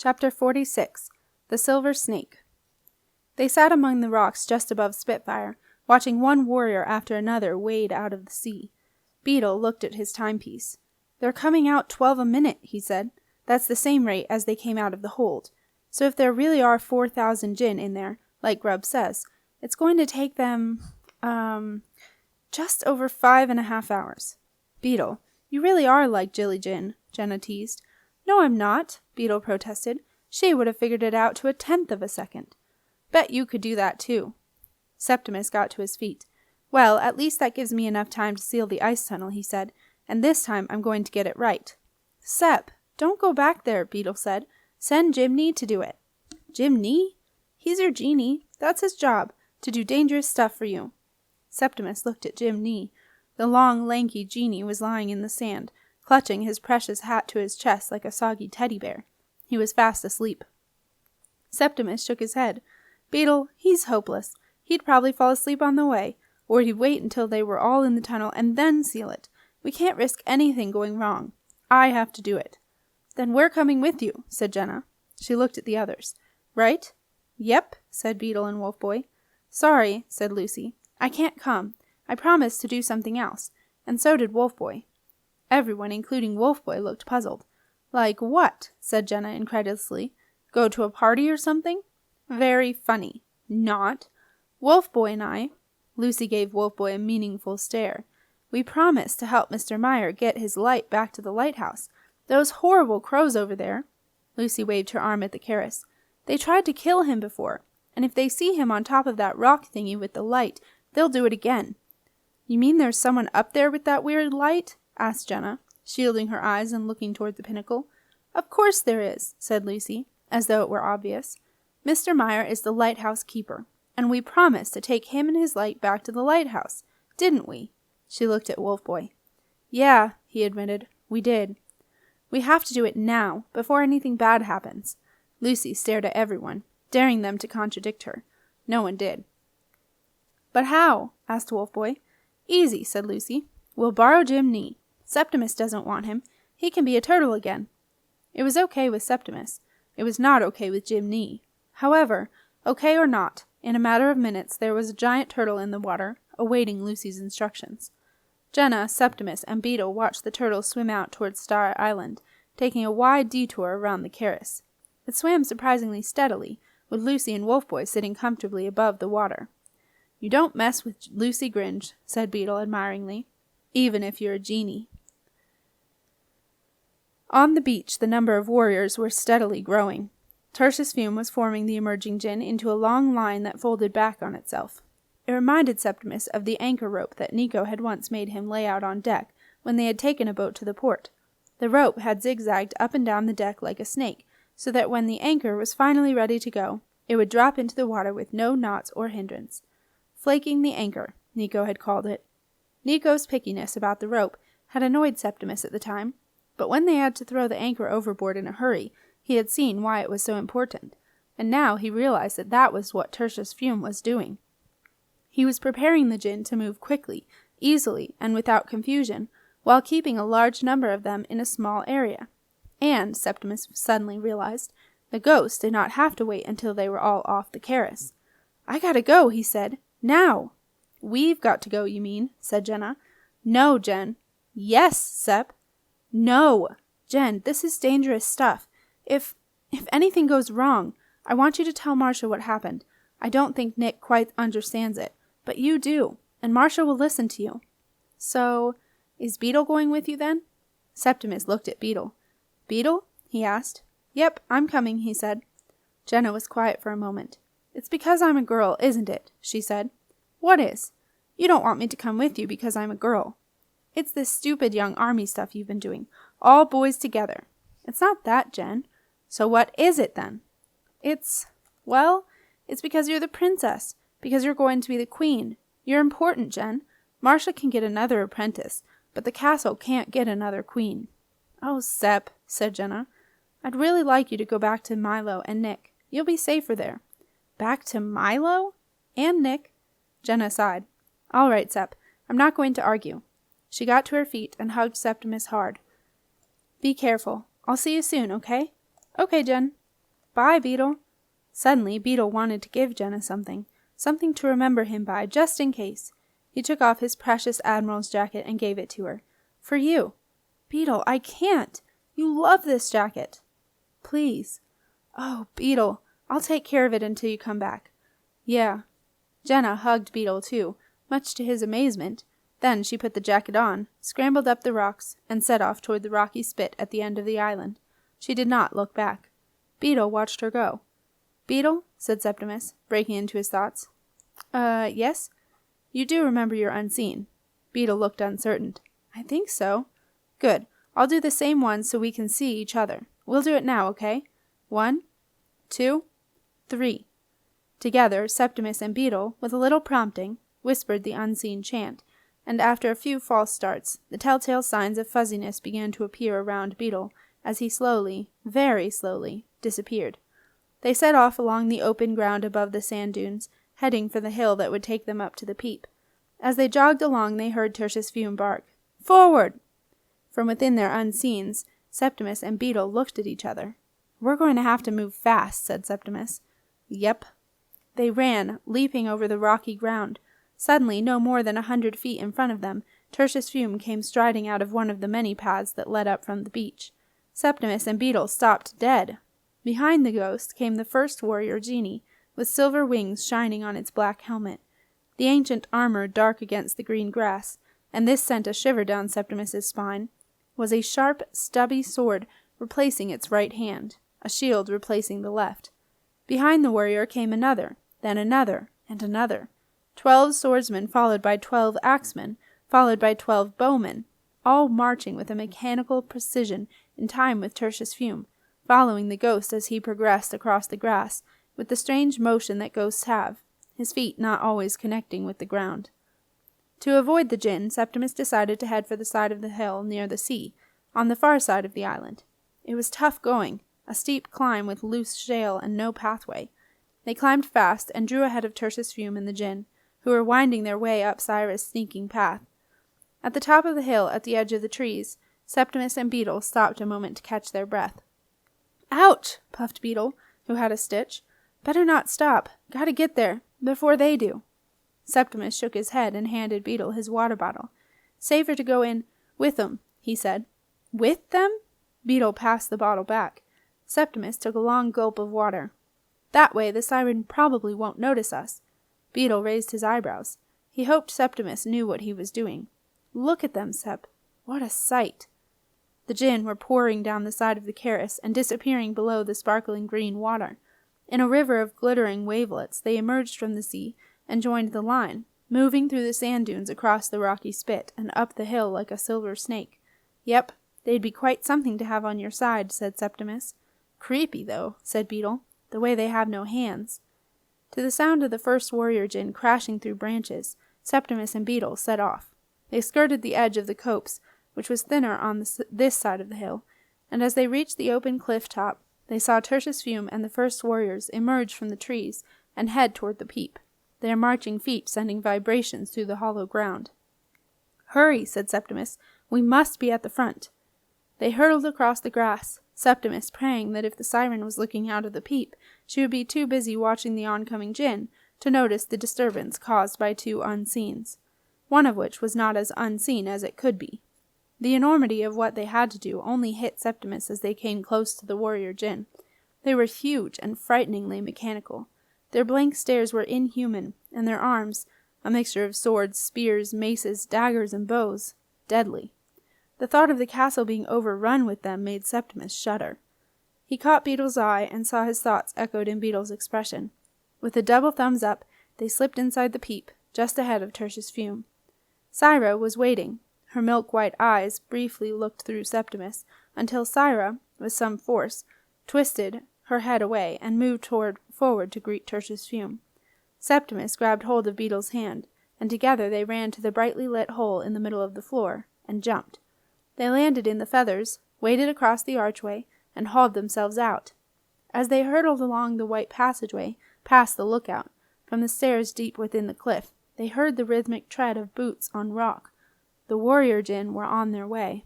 Chapter 46. The Silver Snake. They sat among the rocks just above Spitfire, watching one warrior after another wade out of the sea. Beetle looked at his timepiece. "They're coming out 12 a minute," he said. "That's the same rate as they came out of the hold. So if there really are 4,000 jinn in there, like Grubb says, it's going to take them, just over 5.5 hours. Beetle, you really are like Jilly Jin," Jenna teased. "No, I'm not," Beetle protested. "She would have figured it out to 1/10 of a second." "Bet you could do that, too." Septimus got to his feet. "Well, at least that gives me enough time to seal the ice tunnel," he said, "and this time I'm going to get it right." "Sep, don't go back there," Beetle said. "Send Jimny to do it." "Jimny? He's your genie. That's his job, to do dangerous stuff for you." Septimus looked at Jimny. The long, lanky genie was lying in the sand, clutching his precious hat to his chest like a soggy teddy bear. He was fast asleep. Septimus shook his head. "Beetle, he's hopeless. He'd probably fall asleep on the way, or he'd wait until they were all in the tunnel and then seal it. We can't risk anything going wrong. I have to do it." "Then we're coming with you," said Jenna. She looked at the others. "Right?" "Yep," said Beetle and Wolfboy. "Sorry," said Lucy. "I can't come. I promised to do something else, and so did Wolfboy." Everyone, including Wolfboy, looked puzzled. "Like what?" said Jenna incredulously. "Go to a party or something?" "Very funny." "Not." "Wolfboy and I," Lucy gave Wolfboy a meaningful stare, "we promised to help Mr. Meyer get his light back to the lighthouse. Those horrible crows over there," Lucy waved her arm at the Keris. "They tried to kill him before, and if they see him on top of that rock thingy with the light, they'll do it again." "You mean there's someone up there with that weird light?" asked Jenna, shielding her eyes and looking toward the pinnacle. "Of course there is," said Lucy, as though it were obvious. "Mr. Meyer is the lighthouse keeper, and we promised to take him and his light back to the lighthouse, didn't we?" She looked at Wolfboy. "Yeah," he admitted, "we did." "We have to do it now, before anything bad happens." Lucy stared at everyone, daring them to contradict her. No one did. "But how?" asked Wolfboy. "Easy," said Lucy. "We'll borrow Jimny. Septimus doesn't want him. He can be a turtle again." It was okay with Septimus. It was not okay with Jimny. However, okay or not, in a matter of minutes there was a giant turtle in the water, awaiting Lucy's instructions. Jenna, Septimus, and Beetle watched the turtle swim out towards Star Island, taking a wide detour around the Keris. It swam surprisingly steadily, with Lucy and Wolfboy sitting comfortably above the water. "You don't mess with Lucy Gringe," said Beetle admiringly, "even if you're a genie." On the beach the number of warriors were steadily growing. Tertius Fume was forming the emerging jinn into a long line that folded back on itself. It reminded Septimus of the anchor rope that Nico had once made him lay out on deck when they had taken a boat to the port. The rope had zigzagged up and down the deck like a snake, so that when the anchor was finally ready to go, it would drop into the water with no knots or hindrance. "Flaking the anchor," Nico had called it. Nico's pickiness about the rope had annoyed Septimus at the time, but when they had to throw the anchor overboard in a hurry, he had seen why it was so important, and now he realized that that was what Tertius Fume was doing. He was preparing the jinn to move quickly, easily, and without confusion, while keeping a large number of them in a small area. And, Septimus suddenly realized, the ghost did not have to wait until they were all off the Keris. "I gotta go," he said. "Now." "We've got to go, you mean," said Jenna. "No, Jen." "Yes, Sep." "No. Jen, this is dangerous stuff. If anything goes wrong, I want you to tell Marcia what happened. I don't think Nick quite understands it, but you do, and Marcia will listen to you." "So, is Beetle going with you then?" Septimus looked at Beetle. "Beetle?" he asked. "Yep, I'm coming," he said. Jenna was quiet for a moment. "It's because I'm a girl, isn't it?" she said. "What is? You don't want me to come with you because I'm a girl." "It's this stupid young army stuff you've been doing, all boys together." "It's not that, Jen." "So what is it then?" It's because you're the princess, because you're going to be the queen. You're important, Jen. Marcia can get another apprentice, but the castle can't get another queen." "Oh, Sep," said Jenna. "I'd really like you to go back to Milo and Nick. You'll be safer there." "Back to Milo? And Nick?" Jenna sighed. "All right, Sep. I'm not going to argue." She got to her feet and hugged Septimus hard. "Be careful. I'll see you soon, okay?" "Okay, Jen." Bye, Beetle." Suddenly, Beetle wanted to give Jenna something to remember him by, just in case. He took off his precious Admiral's jacket and gave it to her. "For you." "Beetle, I can't. You love this jacket." "Please." "Oh, Beetle, I'll take care of it until you come back." "Yeah." Jenna hugged Beetle, too, much to his amazement. Then she put the jacket on, scrambled up the rocks, and set off toward the rocky spit at the end of the island. She did not look back. Beetle watched her go. "Beetle," said Septimus, breaking into his thoughts. Yes? You do remember you're unseen?" Beetle looked uncertain. "I think so." "Good. I'll do the same one so we can see each other. We'll do it now, okay? 1, 2, 3. Together, Septimus and Beetle, with a little prompting, whispered the unseen chant, and after a few false starts, the telltale signs of fuzziness began to appear around Beetle as he slowly, very slowly, disappeared. They set off along the open ground above the sand dunes, heading for the hill that would take them up to the peep. As they jogged along, they heard Tertius Fume bark, "Forward!" From within their unseens, Septimus and Beetle looked at each other. "We're going to have to move fast," said Septimus. "Yep." They ran, leaping over the rocky ground. Suddenly, no more than 100 feet in front of them, Tertius Fume came striding out of one of the many paths that led up from the beach. Septimus and Beetle stopped dead. Behind the ghost came the first warrior genie, with silver wings shining on its black helmet. The ancient armor dark against the green grass, and this sent a shiver down Septimus's spine, was a sharp, stubby sword replacing its right hand, a shield replacing the left. Behind the warrior came another, then another, and another. 12 swordsmen followed by 12 axemen, followed by 12 bowmen, all marching with a mechanical precision in time with Tertius Fume, following the ghost as he progressed across the grass, with the strange motion that ghosts have, his feet not always connecting with the ground. To avoid the djinn, Septimus decided to head for the side of the hill near the sea, on the far side of the island. It was tough going, a steep climb with loose shale and no pathway. They climbed fast and drew ahead of Tertius Fume and the djinn, who were winding their way up Syren's sneaking path. At the top of the hill, at the edge of the trees, Septimus and Beetle stopped a moment to catch their breath. "Ouch!" puffed Beetle, who had a stitch. "Better not stop. Gotta get there, before they do." Septimus shook his head and handed Beetle his water bottle. "Safer to go in with 'em," he said. "With them?" Beetle passed the bottle back. Septimus took a long gulp of water. "That way the Syren probably won't notice us." Beetle raised his eyebrows. He hoped Septimus knew what he was doing. "Look at them, Sep. What a sight!" The djinn were pouring down the side of the terrace and disappearing below the sparkling green water. In a river of glittering wavelets, they emerged from the sea and joined the line, moving through the sand dunes across the rocky spit and up the hill like a silver snake. "Yep, they'd be quite something to have on your side," said Septimus. "Creepy, though," said Beetle, "the way they have no hands." To the sound of the first warrior djinn crashing through branches, Septimus and Beetle set off. They skirted the edge of the copse, which was thinner on this side of the hill, and as they reached the open cliff top, they saw Tertius Fume and the first warriors emerge from the trees and head toward the peep, their marching feet sending vibrations through the hollow ground. "Hurry," said Septimus. "We must be at the front." They hurtled across the grass, Septimus praying that if the Syren was looking out of the peep, she would be too busy watching the oncoming djinn to notice the disturbance caused by 2 unseens, one of which was not as unseen as it could be. The enormity of what they had to do only hit Septimus as they came close to the warrior djinn. They were huge and frighteningly mechanical. Their blank stares were inhuman, and their arms, a mixture of swords, spears, maces, daggers, and bows, deadly. The thought of the castle being overrun with them made Septimus shudder. He caught Beetle's eye and saw his thoughts echoed in Beetle's expression. With a double thumbs up, they slipped inside the peep, just ahead of Tertius Fume. Syra was waiting. Her milk-white eyes briefly looked through Septimus, until Syra, with some force, twisted her head away and moved forward to greet Tertius Fume. Septimus grabbed hold of Beetle's hand, and together they ran to the brightly lit hole in the middle of the floor, and jumped. They landed in the feathers, waded across the archway, and hauled themselves out. As they hurtled along the white passageway, past the lookout, from the stairs deep within the cliff, they heard the rhythmic tread of boots on rock. The warrior djinn were on their way.